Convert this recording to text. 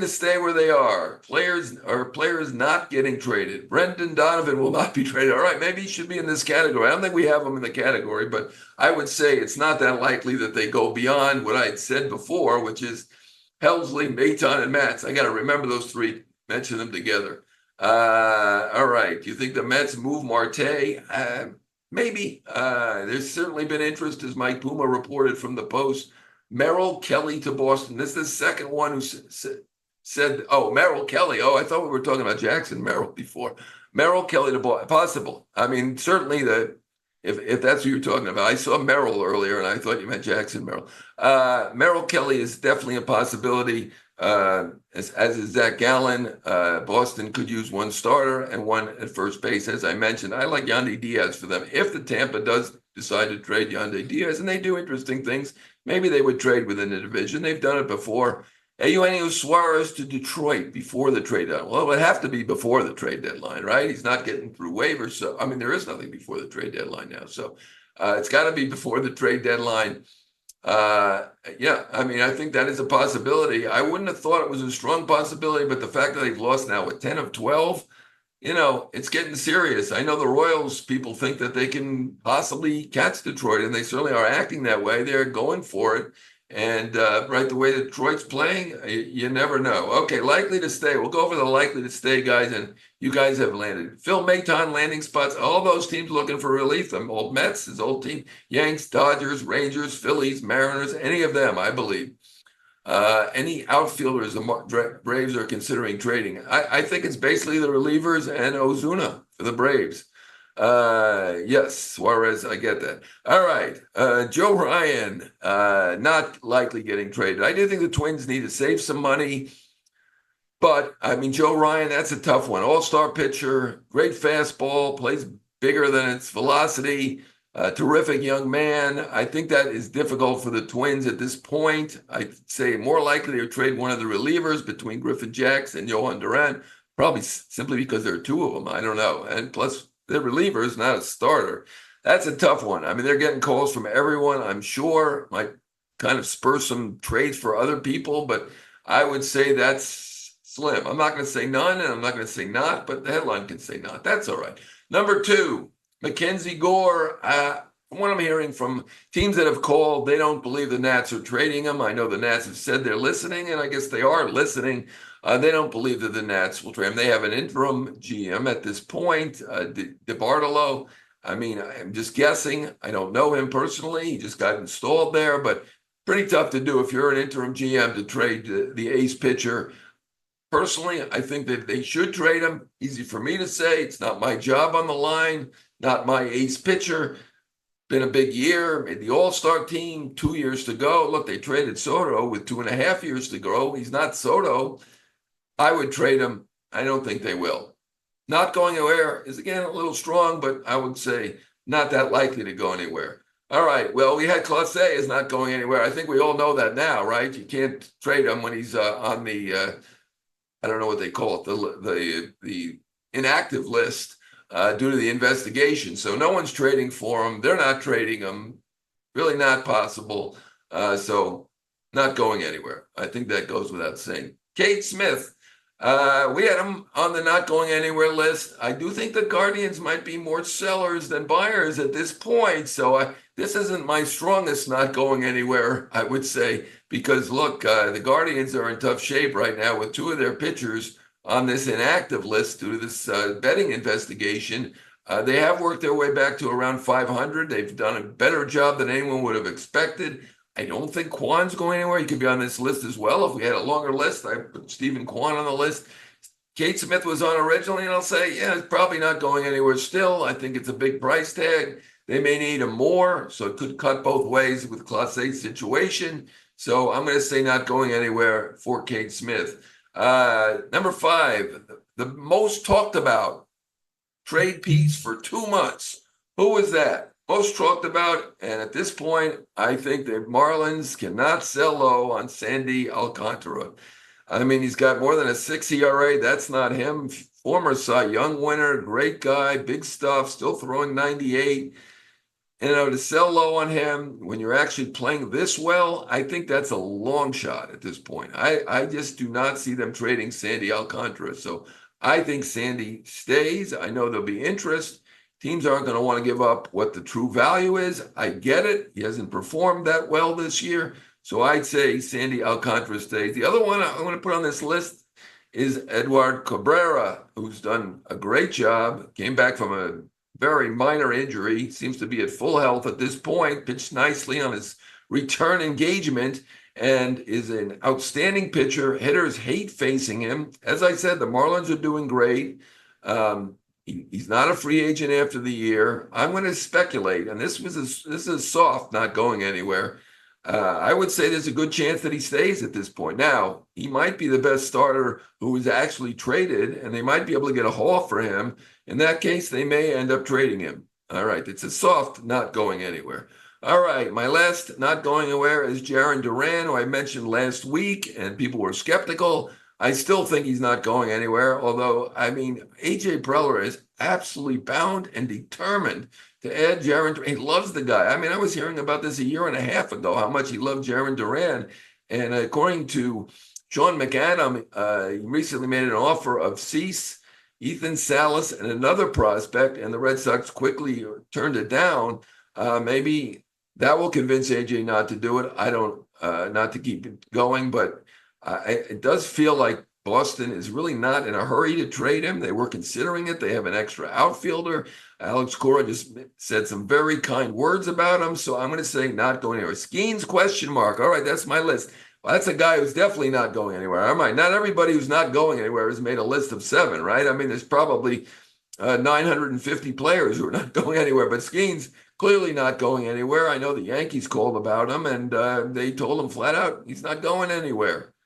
to stay where they are. Players not getting traded. Brendan Donovan will not be traded. All right, maybe he should be in this category. I don't think we have him in the category, but I would say it's not that likely that they go beyond what I'd said before, which is Helsley, Maton, and Mats. I got to remember those three, mention them together. All right. Do you think the Mets move Marte? Maybe. There's certainly been interest, as Mike Puma reported from the Post. Merrill Kelly to Boston. This is the second one who said, oh, Merrill Kelly. Oh, I thought we were talking about Jackson Merrill before. Merrill Kelly to Boston. Possible. I mean, certainly if that's what you're talking about. I saw Merrill earlier, and I thought you meant Jackson Merrill. Merrill Kelly is definitely a possibility, as is Zach Gallen. Boston could use one starter and one at first base, as I mentioned. I like Yandy Diaz for them. If the Tampa does decide to trade Yandy Diaz, and they do interesting things, maybe they would trade within the division. They've done it before. Eugenio Suarez to Detroit before the trade deadline. Well, it would have to be before the trade deadline, right? He's not getting through waivers. So, I mean, there is nothing before the trade deadline now. So it's got to be before the trade deadline. Yeah, I mean, I think that is a possibility. I wouldn't have thought it was a strong possibility, but the fact that they've lost now with 10 of 12, it's getting serious. I know the Royals, people think that they can possibly catch Detroit, and they certainly are acting that way. They're going for it. And right, the way that Detroit's playing, you never know. Okay, likely to stay. We'll go over the likely to stay guys, and you guys have landed. Phil Maton, landing spots. All those teams looking for relief. The old Mets, his old team. Yanks, Dodgers, Rangers, Phillies, Mariners, any of them, I believe. Any outfielders the Braves are considering trading. I think it's basically the relievers and Ozuna for the Braves. Yes, Suarez, I get that. All right. Joe Ryan, not likely getting traded. I do think the Twins need to save some money. But, I mean, Joe Ryan, that's a tough one. All-star pitcher, great fastball, plays bigger than its velocity, terrific young man. I think that is difficult for the Twins at this point. I'd say more likely to trade one of the relievers between Griffin Jacks and Johan Duran, probably simply because there are two of them. I don't know. And plus, the reliever is not a starter. That's a tough one. I mean, they're getting calls from everyone, I'm sure. Might kind of spur some trades for other people, but I would say that's slim. I'm not going to say none, and I'm not going to say not, but the headline can say not. That's all right. Number 2, Mackenzie Gore. From what I'm hearing from teams that have called, they don't believe the Nats are trading him. I know the Nats have said they're listening, and I guess they are listening. They don't believe that the Nats will trade him. They have an interim GM at this point, DeBartolo. I mean, I'm just guessing. I don't know him personally. He just got installed there, but pretty tough to do if you're an interim GM to trade the ace pitcher. Personally, I think that they should trade him. Easy for me to say. It's not my job on the line, not my ace pitcher. Been a big year, made the All-Star team, 2 years to go. Look, they traded Soto with 2.5 years to go. He's not Soto. I would trade him. I don't think they will. Not going anywhere is, again, a little strong, but I would say not that likely to go anywhere. All right. Well, we had Clase is not going anywhere. I think we all know that now, right? You can't trade him when he's on the, I don't know what they call it, the inactive list due to the investigation. So no one's trading for him. They're not trading him. Really not possible. So not going anywhere. I think that goes without saying. Kate Smith. We had him on the not going anywhere list. I do think the Guardians might be more sellers than buyers at this point. So this isn't my strongest not going anywhere, I would say, because look, the Guardians are in tough shape right now with 2 of their pitchers on this inactive list due to this betting investigation. They have worked their way back to around 500. They've done a better job than anyone would have expected. I don't think Kwan's going anywhere. He could be on this list as well. If we had a longer list, I put Stephen Kwan on the list. Kate Smith was on originally, and I'll say, yeah, it's probably not going anywhere still. I think it's a big price tag. They may need him more, so it could cut both ways with Class A situation. So I'm going to say not going anywhere for Kate Smith. Number 5, the most talked about trade piece for 2 months. Who was that? Most talked about, and at this point, I think the Marlins cannot sell low on Sandy Alcantara. I mean, he's got more than a 6 ERA. That's not him. Former Cy Young winner, great guy, big stuff, still throwing 98. To sell low on him when you're actually playing this well, I think that's a long shot at this point. I just do not see them trading Sandy Alcantara. So I think Sandy stays. I know there'll be interest. Teams aren't going to want to give up what the true value is. I get it. He hasn't performed that well this year. So I'd say Sandy Alcantara stays. The other one I want to put on this list is Edward Cabrera, who's done a great job, came back from a very minor injury, seems to be at full health at this point, pitched nicely on his return engagement, and is an outstanding pitcher. Hitters hate facing him. As I said, the Marlins are doing great. He's not a free agent after the year. I'm going to speculate, and this is soft, not going anywhere. I would say there's a good chance that he stays at this point. Now, he might be the best starter who is actually traded, and they might be able to get a haul for him. In that case, they may end up trading him. All right, it's a soft not going anywhere. All right, my last not going anywhere is Jarren Duran, who I mentioned last week, and people were skeptical. I still think he's not going anywhere, although, I mean, A.J. Preller is absolutely bound and determined to add Jarren Duran. He loves the guy. I mean, I was hearing about this a year and a half ago, how much he loved Jarren Duran. And according to Sean McAdam, he recently made an offer of Cease, Ethan Salas, and another prospect, and the Red Sox quickly turned it down. Maybe that will convince AJ not to do it. I don't, not to keep it going, but it does feel like Boston is really not in a hurry to trade him. They were considering it. They have an extra outfielder. Alex Cora just said some very kind words about him. So I'm going to say not going anywhere. Skeens, question mark. All right, that's my list. Well, that's a guy who's definitely not going anywhere. All right, not everybody who's not going anywhere has made a list of 7, right? I mean, there's probably 950 players who are not going anywhere. But Skeens clearly not going anywhere. I know the Yankees called about him, and they told him flat out he's not going anywhere.